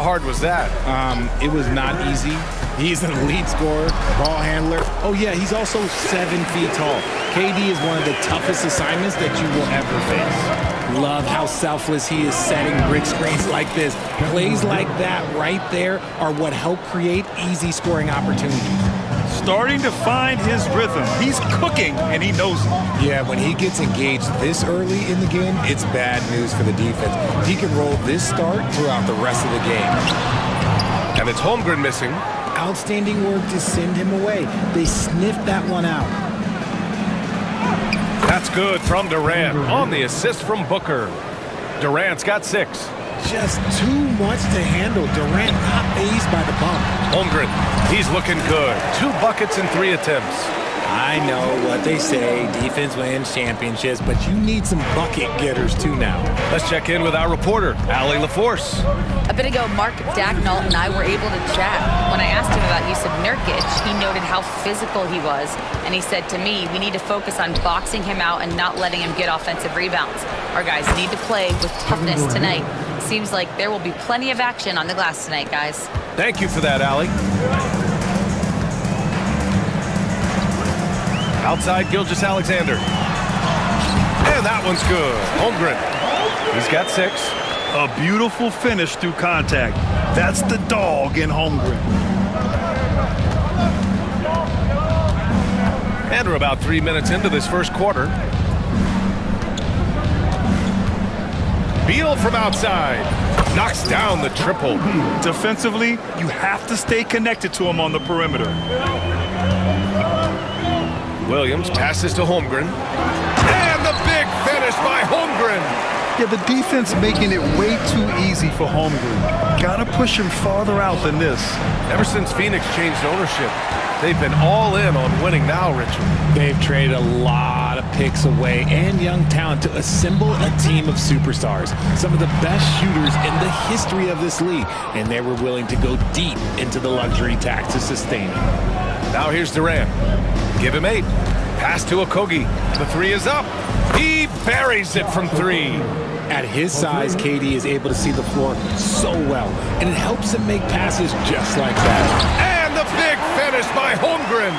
hard was that? It was not easy. He's an elite scorer, ball handler. Oh, yeah, he's also 7 feet tall. KD is one of the toughest assignments that you will ever face. Love how selfless he is setting brick screens like this. Plays like that right there are what help create easy scoring opportunities. Starting to find his rhythm. He's cooking, and he knows it. Yeah, when he gets engaged this early in the game, it's bad news for the defense. He can roll this start throughout the rest of the game. And it's Holmgren missing. Outstanding work to send him away. They sniffed that one out. That's good from Durant on the assist from Booker. Durant's got 6. Just too much to handle. Durant not fazed by the bump. Holmgren, he's looking good. 2 buckets in 3 attempts. I know what they say, defense wins championships, but you need some bucket getters too now. Let's check in with our reporter, Allie LaForce. A bit ago, Mark Dagnall and I were able to chat. When I asked him about Yusuf Nurkic, he noted how physical he was, and he said to me, we need to focus on boxing him out and not letting him get offensive rebounds. Our guys need to play with toughness tonight. Seems like there will be plenty of action on the glass tonight, guys. Thank you for that, Allie. Outside, Gilgeous-Alexander. And that one's good. Holmgren. He's got 6. A beautiful finish through contact. That's the dog in Holmgren. And we're about 3 minutes into this first quarter. Beal from outside. Knocks down the triple. Defensively, you have to stay connected to him on the perimeter. Williams passes to Holmgren. And the big finish by Holmgren. Yeah, the defense making it way too easy for Holmgren. Gotta push him farther out than this. Ever since Phoenix changed ownership, they've been all in on winning now, Richard. They've traded a lot of picks away and young talent to assemble a team of superstars. Some of the best shooters in the history of this league. And they were willing to go deep into the luxury tax to sustain it. Now here's Durant. Give him 8. Pass to Okogie. The 3 is up. He buries it from 3. At his size, KD is able to see the floor so well, and it helps him make passes just like that. And the big finish by Holmgren.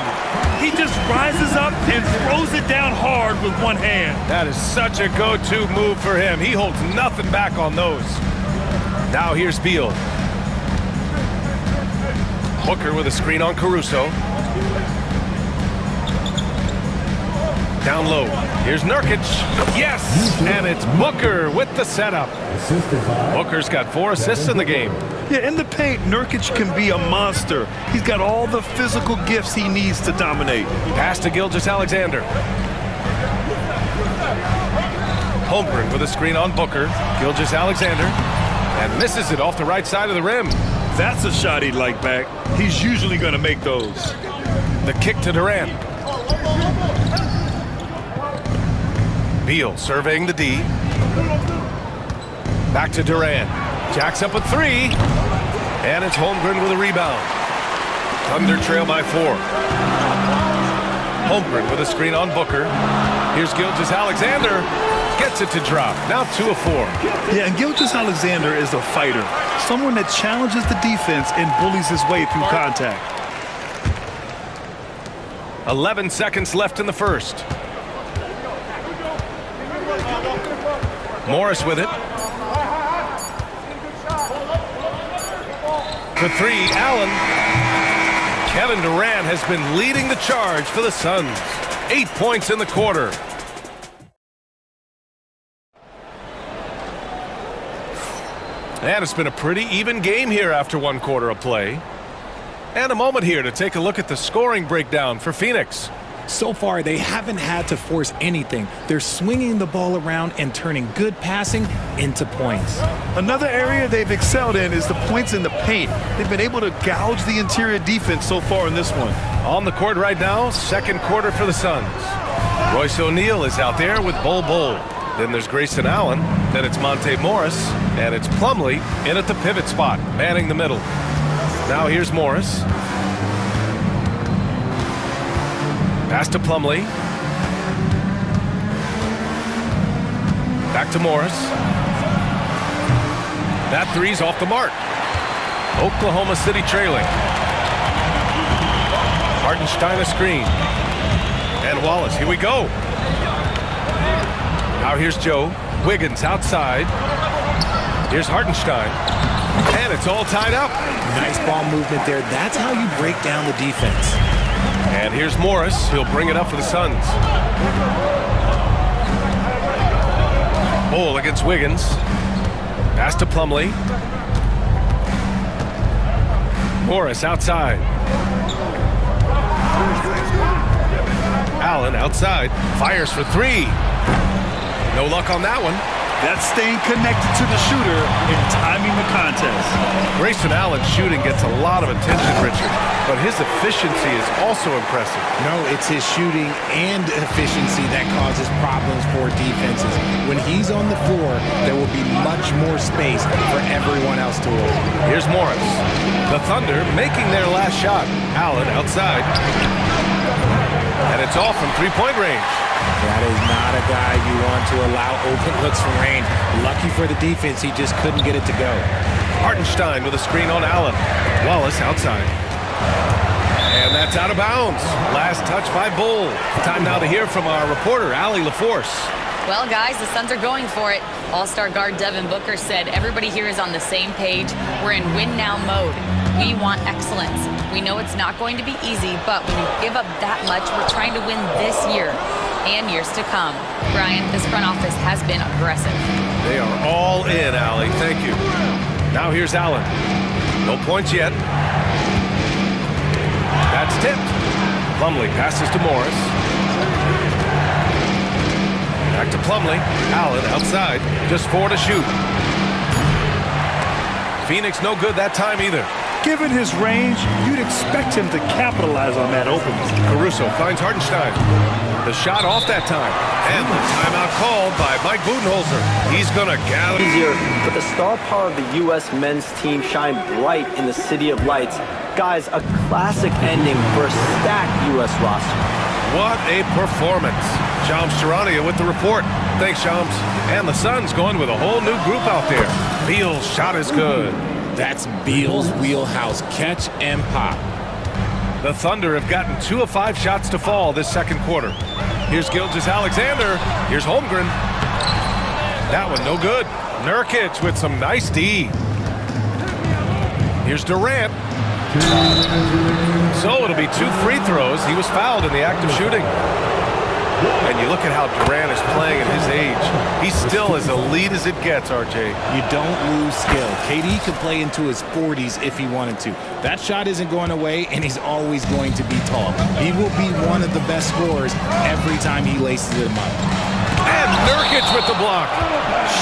He just rises up and throws it down hard with one hand. That is such a go-to move for him. He holds nothing back on those. Now here's Beal. Booker with a screen on Caruso. Down low. Here's Nurkic. Yes! And it's Booker with the setup. Booker's got 4 assists in the game. Yeah, in the paint, Nurkic can be a monster. He's got all the physical gifts he needs to dominate. Pass to Gilgeous-Alexander. Holmgren with a screen on Booker. Gilgeous-Alexander. And misses it off the right side of the rim. That's a shot he'd like back. He's usually going to make those. The kick to Durant. Beal surveying the D. Back to Durant. Jacks up a 3. And it's Holmgren with a rebound. Thunder trail by 4. Holmgren with a screen on Booker. Here's Gilgeous-Alexander. Gets it to drop. Now 2 of 4. Yeah, and Gilgeous-Alexander is a fighter. Someone that challenges the defense and bullies his way through contact. 11 seconds left in the first. Morris with it. The 3, Allen. Kevin Durant has been leading the charge for the Suns. 8 points in the quarter. And it's been a pretty even game here after 1 quarter of play. And a moment here to take a look at the scoring breakdown for Phoenix. So far, they haven't had to force anything. They're swinging the ball around and turning good passing into points. Another area they've excelled in is the points in the paint. They've been able to gouge the interior defense so far in this one. On the court right now, second quarter for the Suns. Royce O'Neal is out there with Bol Bol. Then there's Grayson Allen. Then it's Monte Morris. And it's Plumlee in at the pivot spot, manning the middle. Now here's Morris. Pass to Plumlee. Back to Morris. That 3's off the mark. Oklahoma City trailing. Hartenstein a screen. And Wallace, here we go. Now here's Joe. Wiggins outside. Here's Hartenstein. And it's all tied up. Nice ball movement there. That's how you break down the defense. And here's Morris. He'll bring it up for the Suns. Bull against Wiggins. Pass to Plumlee. Morris outside. Allen outside. Fires for three. No luck on that one. That's staying connected to the shooter and timing the contest. Grayson Allen's shooting gets a lot of attention, Richard, but his efficiency is also impressive. No, it's his shooting and efficiency that causes problems for defenses. When he's on the floor, there will be much more space for everyone else to work. Here's Morris. The Thunder making their last shot. Allen outside. And it's off from three-point range. That is not a guy you want to allow open looks from range. Lucky for the defense, he just couldn't get it to go. Hartenstein with a screen on Allen. Wallace outside. And that's out of bounds. Last touch by Bull. Time now to hear from our reporter, Allie LaForce. Well, guys, the Suns are going for it. All-star guard Devin Booker said everybody here is on the same page. We're in win-now mode. We want excellence. We know it's not going to be easy, but when you give up that much, we're trying to win this year and years to come. Brian, this front office has been aggressive. They are all in, Allie. Thank you. Now here's Allen. No points yet. That's tipped. Plumlee passes to Morris. Back to Plumlee. Allen outside. Just 4 to shoot. Phoenix no good that time either. Given his range, you'd expect him to capitalize on that opening. Caruso finds Hartenstein. The shot off that time. And the timeout called by Mike Budenholzer. He's going to gather. Easier, but the star power of the U.S. men's team shine bright in the City of Lights. Guys, a classic ending for a stacked U.S. roster. What a performance. Shams Charania with the report. Thanks, Shams. And the Suns going with a whole new group out there. Beal's shot is good. That's Beal's wheelhouse. Catch and pop. The Thunder have gotten 2 of 5 shots to fall this second quarter. Here's Gilgeous-Alexander. Here's Holmgren. That one no good. Nurkic with some nice D. Here's Durant. So it'll be 2 free throws. He was fouled in the act of shooting. And you look at how Durant is playing at his age. He's still as elite as it gets, RJ. You don't lose skill. KD could play into his 40s if he wanted to. That shot isn't going away, and he's always going to be tall. He will be one of the best scorers every time he laces them up. And Nurkic with the block.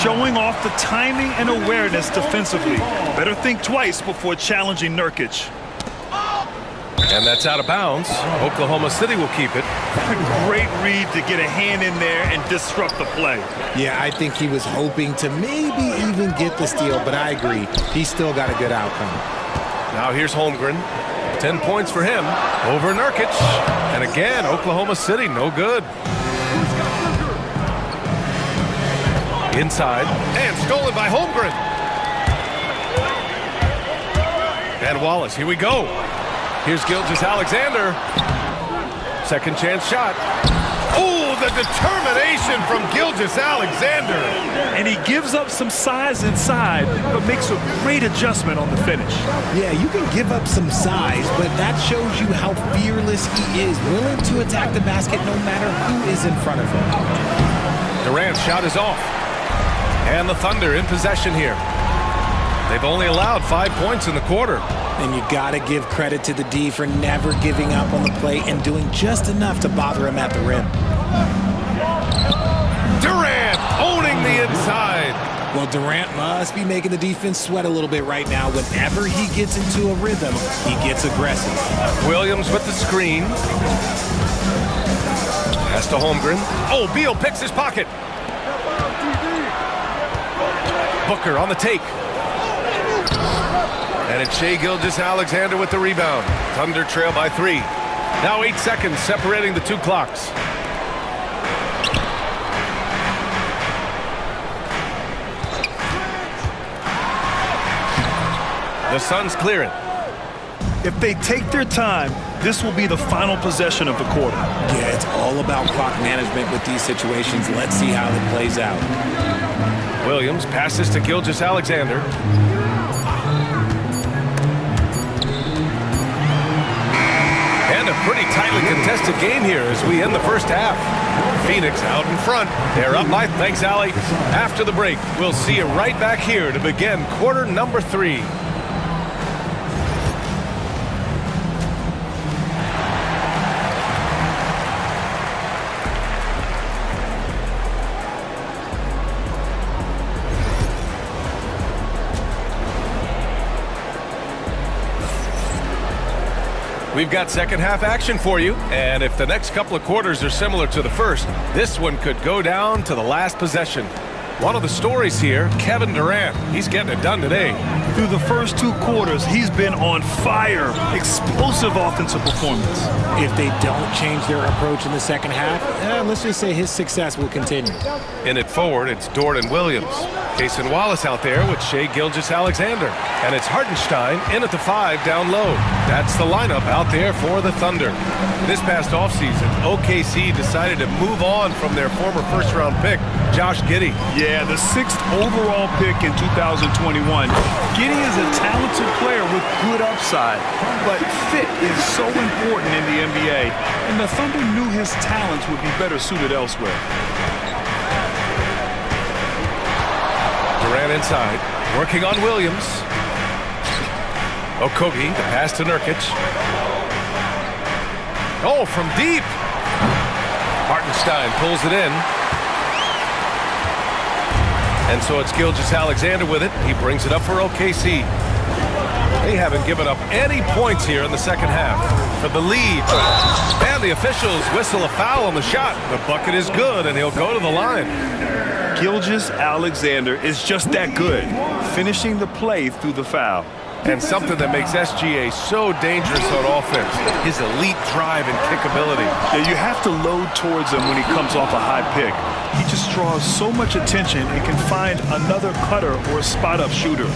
Showing off the timing and awareness defensively. Better think twice before challenging Nurkic. And that's out of bounds. Oklahoma City will keep it. A great read to get a hand in there and disrupt the play. Yeah, I think he was hoping to maybe even get the steal, but I agree. He still got a good outcome. Now here's Holmgren. 10 points for him over Nurkic. And again, Oklahoma City no good. Inside. And stolen by Holmgren. And Wallace, here we go. Here's Gilgeous-Alexander. Second chance shot. Oh, the determination from Gilgeous-Alexander. And he gives up some size inside, but makes a great adjustment on the finish. Yeah, you can give up some size, but that shows you how fearless he is, willing to attack the basket no matter who is in front of him. Durant's shot is off. And the Thunder in possession here. They've only allowed 5 points in the quarter. And you got to give credit to the D for never giving up on the play and doing just enough to bother him at the rim. Durant owning the inside. Well, Durant must be making the defense sweat a little bit right now. Whenever he gets into a rhythm, he gets aggressive. Williams with the screen. Pass to Holmgren. Oh, Beal picks his pocket. Booker on the take. And it's Shai Gilgeous-Alexander with the rebound. Thunder trail by 3. Now 8 seconds separating the 2 clocks. The Suns clear it. If they take their time, this will be the final possession of the quarter. Yeah, it's all about clock management with these situations. Let's see how it plays out. Williams passes to Gilgeous-Alexander. And a pretty tightly contested game here as we end the first half. Phoenix out in front. They're up by thanks, Allie. After the break, we'll see you right back here to begin quarter number 3. We've got second half action for you, and if the next couple of quarters are similar to the first, this one could go down to the last possession. One of the stories here, Kevin Durant. He's getting it done today. Through the first 2 quarters, he's been on fire. Explosive offensive performance. If they don't change their approach in the second half, let's just say his success will continue. In it forward, it's Dort Williams. Cason Wallace out there with Shai Gilgeous-Alexander. And it's Hartenstein in at the 5 down low. That's the lineup out there for the Thunder. This past offseason, OKC decided to move on from their former first-round pick, Josh Giddey. Yeah, the 6th overall pick in 2021. Giddey is a talented player with good upside, but fit is so important in the NBA, and the Thunder knew his talents would be better suited elsewhere. Durant inside, working on Williams. Okogie, the pass to Nurkic. Oh, from deep. Hartenstein pulls it in. And so it's Gilgeous-Alexander with it. He brings it up for OKC. They haven't given up any points here in the second half for the lead. And the officials whistle a foul on the shot. The bucket is good, and he'll go to the line. Gilgeous-Alexander is just that good, finishing the play through the foul. And something that makes SGA so dangerous on offense, his elite drive and kickability. Yeah, you have to load towards him when he comes off a high pick. He just draws so much attention and can find another cutter or a spot-up shooter.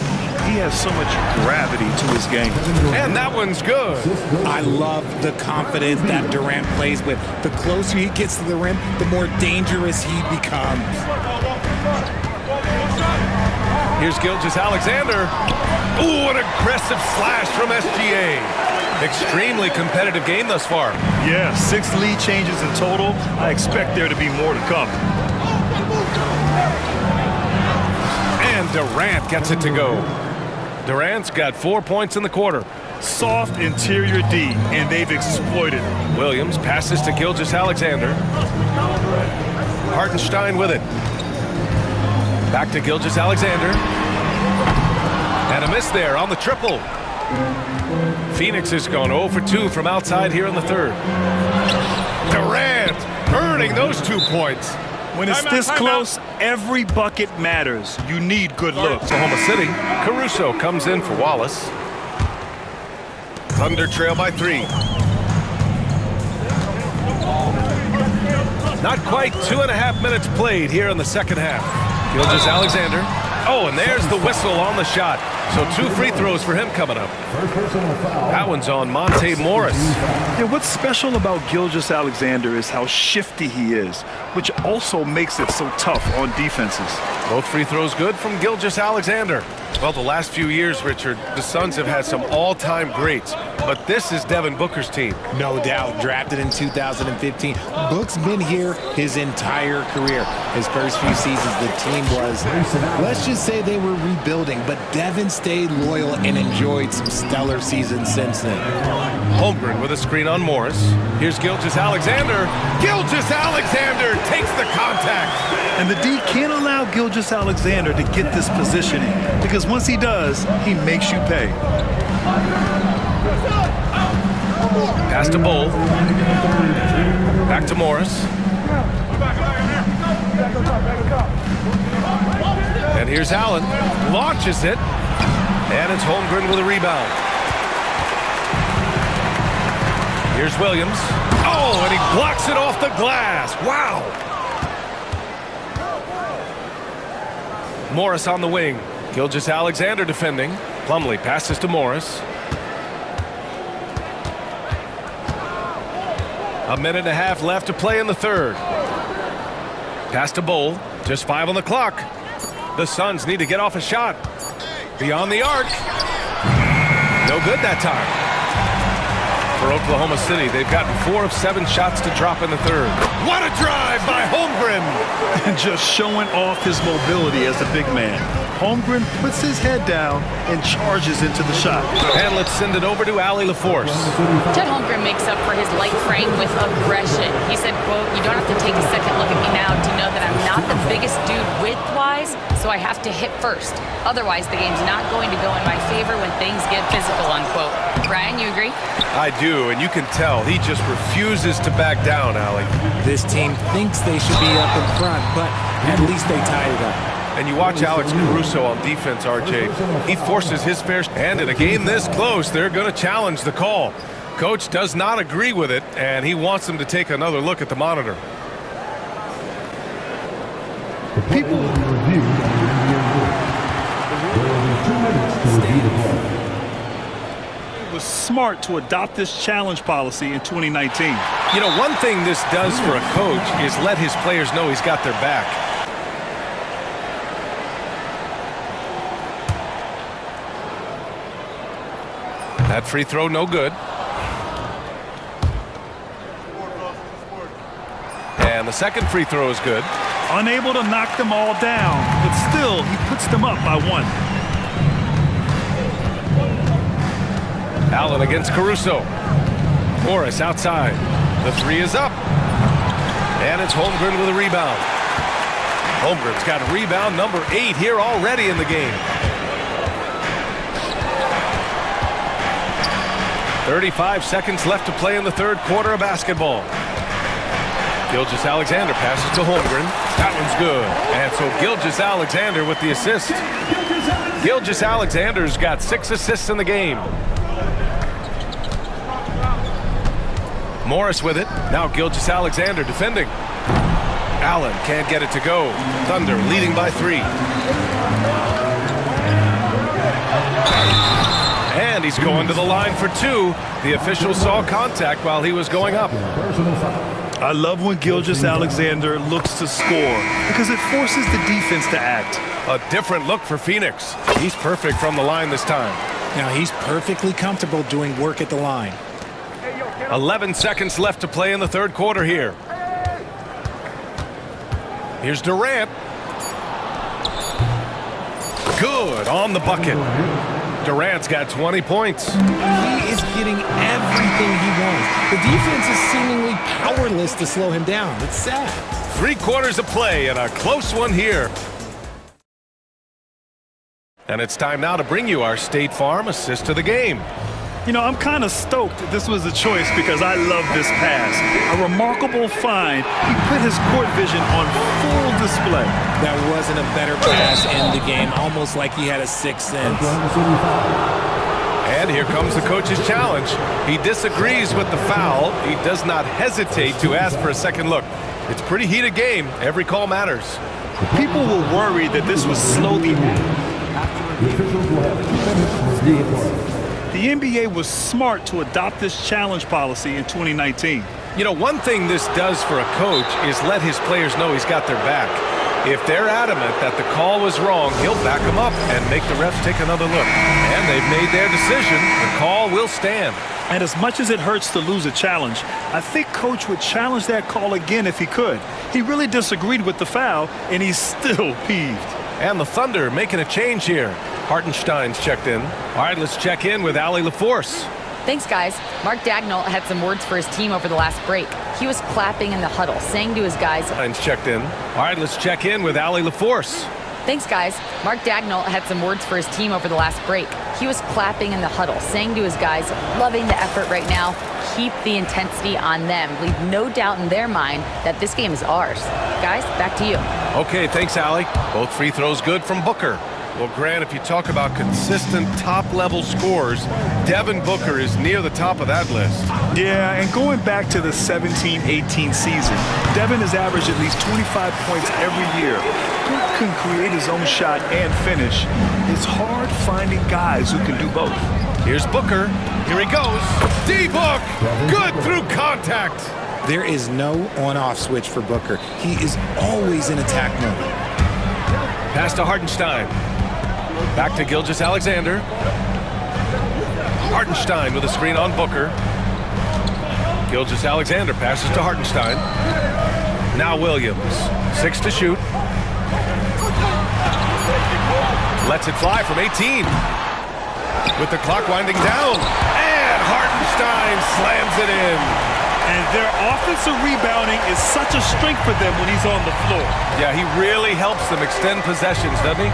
He has so much gravity to his game. And that one's good. I love the confidence that Durant plays with. The closer he gets to the rim, the more dangerous he becomes. Here's Gilgeous-Alexander. Ooh, an aggressive slash from SGA. Extremely competitive game thus far. Yeah, 6 lead changes in total. I expect there to be more to come. And Durant gets it to go. Durant's got 4 points in the quarter. Soft interior D, and they've exploited it. Williams passes to Gilgeous-Alexander. Hartenstein with it. Back to Gilgeous-Alexander. And a miss there on the triple. Phoenix has gone 0 for 2 from outside here in the third. Durant earning those 2 points. When it's this close, every bucket matters. You need good looks. Oklahoma City, Caruso comes in for Wallace. Thunder trail by 3. Not quite 2.5 minutes played here in the second half. Gilgeous-Alexander. Oh, and there's the whistle on the shot. So 2 free throws for him coming up. That one's on Monte Morris. Yeah, what's special about Gilgeous-Alexander is how shifty he is, which also makes it so tough on defenses. Both free throws good from Gilgeous-Alexander. Well, the last few years, Richard, the Suns have had some all-time greats, but this is Devin Booker's team. No doubt, drafted in 2015. Book's been here his entire career. His first few seasons, the team was, let's just say they were rebuilding, but Devin stayed loyal and enjoyed some stellar seasons since then. Holmgren with a screen on Morris. Here's Gilgeous-Alexander. Gilgeous-Alexander takes the contact. And the D can't allow Gilgeous-Alexander to get this positioning, because once he does, he makes you pay. Pass to Bull. Back to Morris. And here's Allen. Launches it. And it's Holmgren with a rebound. Here's Williams. Oh, and he blocks it off the glass. Wow. Morris on the wing. Gilgeous-Alexander defending. Plumlee passes to Morris. A minute and a half left to play in the third. Pass to Bowl. Just 5 on the clock. The Suns need to get off a shot. Beyond the arc. No good that time. For Oklahoma City, they've gotten 4 of 7 shots to drop in the third. What a drive by Holmgren! Just showing off his mobility as a big man. Holmgren puts his head down and charges into the shot. And let's send it over to Allie LaForce. Chet Holmgren makes up for his light frame with aggression. He said, quote, "You don't have to take a second look at me now to know that I'm not the biggest dude width-wise, so I have to hit first. Otherwise, the game's not going to go in my favor when things get physical," unquote. Brian, you agree? I do, and you can tell he just refuses to back down, Allie. This team thinks they should be up in front, but at least they tied it up. And you watch Alex Caruso on defense, RJ. He forces his fair share. And in a game this close, they're going to challenge the call. Coach does not agree with it, and he wants them to take another look at the monitor. People it was smart to adopt this challenge policy in 2019. You know, one thing this does for a coach is let his players know he's got their back. That free throw, no good. And the second free throw is good. Unable to knock them all down, but still, he puts them up by 1. Allen against Caruso. Morris outside. The 3 is up. And it's Holmgren with a rebound. Holmgren's got rebound number 8 here already in the game. 35 seconds left to play in the third quarter of basketball. Gilgeous-Alexander passes to Holmgren. That one's good. And so Gilgeous-Alexander with the assist. Gilgeous-Alexander's got 6 assists in the game. Morris with it. Now Gilgeous-Alexander defending. Allen can't get it to go. Thunder leading by 3. And he's going to the line for 2. The official saw contact while he was going up. I love when Gilgeous-Alexander looks to score because it forces the defense to act. A different look for Phoenix. He's perfect from the line this time. Now he's perfectly comfortable doing work at the line. 11 seconds left to play in the third quarter here. Here's Durant. Good on the bucket. Durant's got 20 points. He is getting everything he wants. The defense is seemingly powerless to slow him down. It's sad. 3 quarters of play and a close one here. And it's time now to bring you our State Farm assist to the game. You know, I'm kind of stoked this was a choice because I love this pass. A remarkable find. He put his court vision on full display. That wasn't a better pass in the game, almost like he had a 6th sense. And here comes the coach's challenge. He disagrees with the foul. He does not hesitate to ask for a second look. It's a pretty heated game. Every call matters. People were worried that this was slowly. The NBA was smart to adopt this challenge policy in 2019. You know, one thing this does for a coach is let his players know he's got their back. If they're adamant that the call was wrong, he'll back them up and make the refs take another look. And they've made their decision. The call will stand. And as much as it hurts to lose a challenge, I think Coach would challenge that call again if he could. He really disagreed with the foul, and he's still peeved. And the Thunder making a change here. Hartenstein's checked in. All right, let's check in with Allie LaForce. Thanks, guys. Mark Daigneault had some words for his team over the last break. He was clapping in the huddle, saying to his guys... Hartenstein's checked in. All right, let's check in with Allie LaForce. Thanks, guys. Mark Daigneault had some words for his team over the last break. He was clapping in the huddle, saying to his guys, loving the effort right now. Keep the intensity on them. Leave no doubt in their mind that this game is ours. Guys, back to you. Okay, thanks, Allie. Both free throws good from Booker. Well, Grant, if you talk about consistent top-level scores, Devin Booker is near the top of that list. Yeah, and going back to the 17-18 season, Devin has averaged at least 25 points every year. Booker can create his own shot and finish. It's hard finding guys who can do both. Here's Booker. Here he goes. D-Book! Good through contact. There is no on-off switch for Booker. He is always in attack mode. Pass to Hartenstein. Back to Gilgeous-Alexander. Hartenstein with a screen on Booker. Gilgeous-Alexander passes to Hartenstein. Now Williams. 6 to shoot. Lets it fly from 18. With the clock winding down. And Hartenstein slams it in. And their offensive rebounding is such a strength for them when he's on the floor. Yeah, he really helps them extend possessions, doesn't he?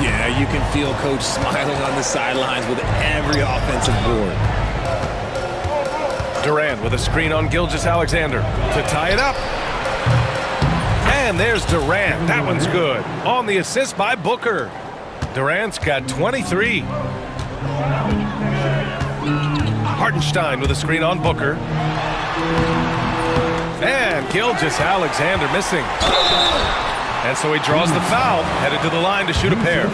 Yeah, you can feel Coach smiling on the sidelines with every offensive board. Durant with a screen on Gilgeous-Alexander to tie it up. And there's Durant. That one's good. On the assist by Booker. Durant's got 23. Hartenstein with a screen on Booker. And Gilgeous-Alexander missing. And so he draws the foul, headed to the line to shoot a pair.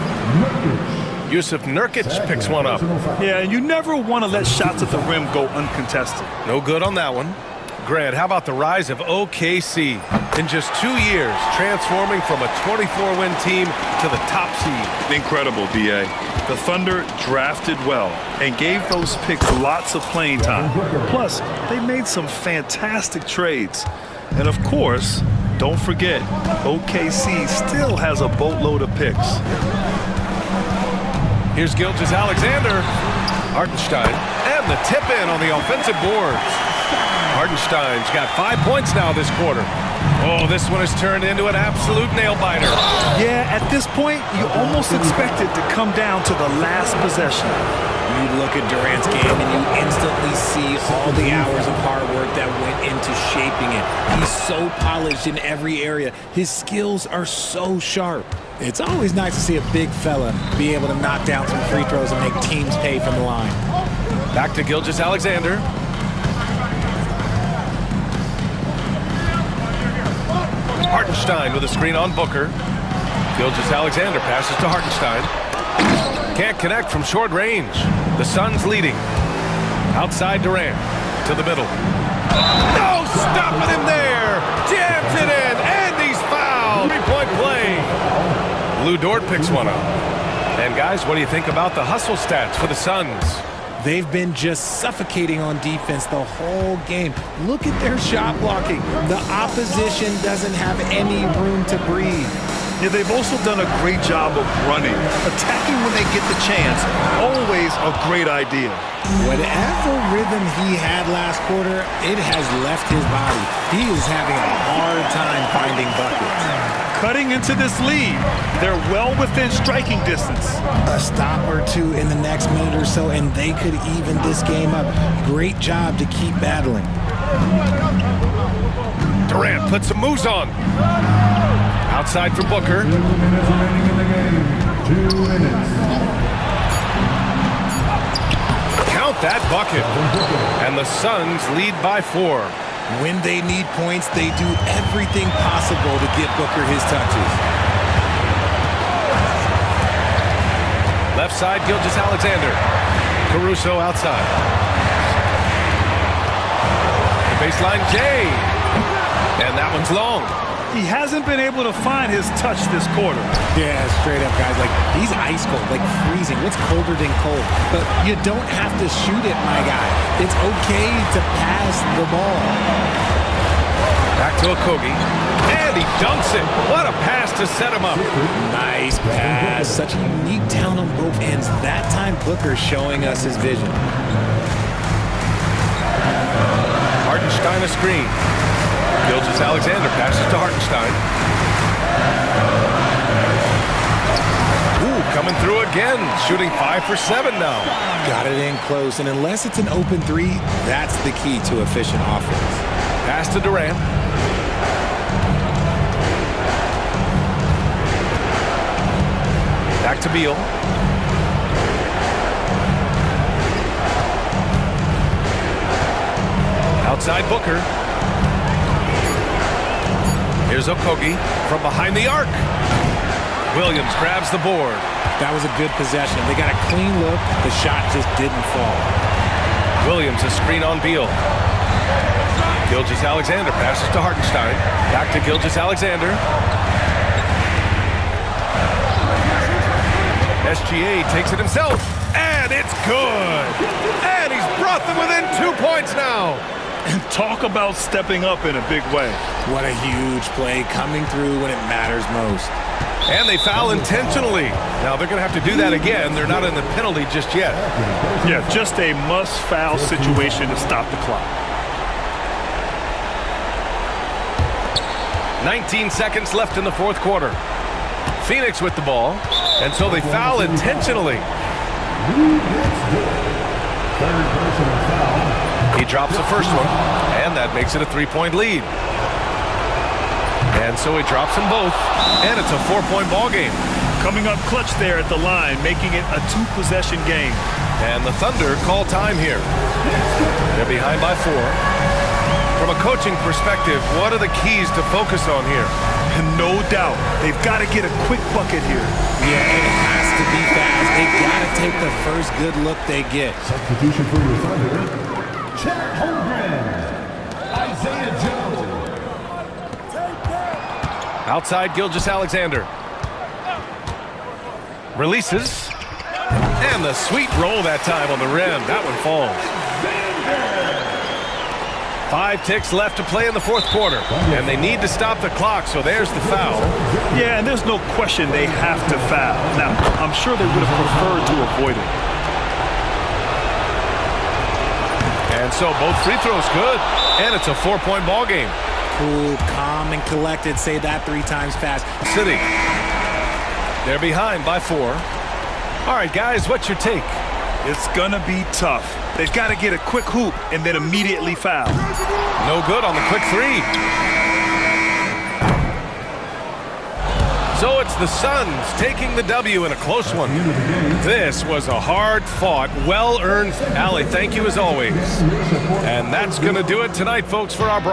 Yusuf Nurkic picks one up. Yeah, and you never want to let shots at the rim go uncontested. No good on that one. Grant, how about the rise of OKC? In just 2 years, transforming from a 24-win team to the top seed. Incredible, D.A. The Thunder drafted well and gave those picks lots of playing time. Plus, they made some fantastic trades. And of course, don't forget, OKC still has a boatload of picks. Here's Gilgeous-Alexander. Hartenstein. And the tip-in on the offensive boards. Hartenstein's got 5 points now this quarter. Oh, this one has turned into an absolute nail-biter. Yeah, at this point, you almost expect it to come down to the last possession. You look at Durant's game and you instantly see all the hours of hard work that went into shaping it. He's so polished in every area. His skills are so sharp. It's always nice to see a big fella be able to knock down some free throws and make teams pay from the line. Back to Gilgeous-Alexander. Hartenstein with a screen on Booker. Gilgeous-Alexander passes to Hartenstein. Can't connect from short range. The Suns leading. Outside Durant. To the middle. No stopping him there. Jams it in. And he's fouled. 3-point play. Lou Dort picks one up. And guys, what do you think about the hustle stats for the Suns? They've been just suffocating on defense the whole game. Look at their shot blocking. The opposition doesn't have any room to breathe. Yeah, they've also done a great job of running. Attacking when they get the chance, always a great idea. Whatever rhythm he had last quarter, it has left his body. He is having a hard time finding buckets. Cutting into this lead, they're well within striking distance. A stop or two in the next minute or so, and they could even this game up. Great job to keep battling. Durant puts some moves on. Outside for Booker. 2 minutes remaining in the game. 2 minutes. Count that bucket. And the Suns lead by 4. When they need points, they do everything possible to get Booker his touches. Left side, Gilgeous-Alexander. Caruso outside. The baseline, Jay. And that one's long. He hasn't been able to find his touch this quarter. Yeah, straight up, guys. Like, he's ice cold, like freezing. What's colder than cold? But you don't have to shoot it, my guy. It's okay to pass the ball. Back to Okogie. And he dunks it. What a pass to set him up. Nice pass. Such unique talent on both ends. That time, Booker showing us his vision. Hartenstein a screen. Gilgeous-Alexander passes to Hartenstein. Ooh, coming through again. Shooting 5 for 7 now. Got it in close, and unless it's an open three, that's the key to efficient offense. Pass to Durant. Back to Beal. Outside Booker. Here's Okogie from behind the arc. Williams grabs the board. That was a good possession. They got a clean look. The shot just didn't fall. Williams, a screen on Beal. Gilgeous-Alexander passes to Hartenstein. Back to Gilgeous-Alexander. SGA takes it himself, and it's good. And he's brought them within 2 points now. And talk about stepping up in a big way. What a huge play, coming through when it matters most. And they foul intentionally. Now they're going to have to do that again. They're not in the penalty just yet. Yeah, just a must-foul situation to stop the clock. 19 seconds left in the fourth quarter. Phoenix with the ball, and so they foul intentionally. Third personal foul. He drops the first one, and that makes it a 3-point lead. And so he drops them both, and it's a 4-point ball game. Coming up clutch there at the line, making it a 2-possession game. And the Thunder call time here. They're behind by 4. From a coaching perspective, what are the keys to focus on here? And no doubt, they've got to get a quick bucket here. Yeah, it has to be fast. They got to take the first good look they get. Substitution for your Thunder. Chet Holmgren. Isaiah Jones. Outside Gilgeous-Alexander. Releases. And the sweet roll that time on the rim. That one falls. 5 ticks left to play in the fourth quarter. And they need to stop the clock, so there's the foul. Yeah, and there's no question they have to foul. Now, I'm sure they would have preferred to avoid it. And so both free throws good. And it's a 4-point ball game. Cool, calm, and collected. Say that 3 times fast. City. They're behind by 4. All right, guys, what's your take? It's gonna be tough. They've got to get a quick hoop and then immediately foul. No good on the quick 3. So it's the Suns taking the W in a close one. This was a hard-fought, well-earned. Allie, thank you as always. And that's going to do it tonight, folks, for our broadcast.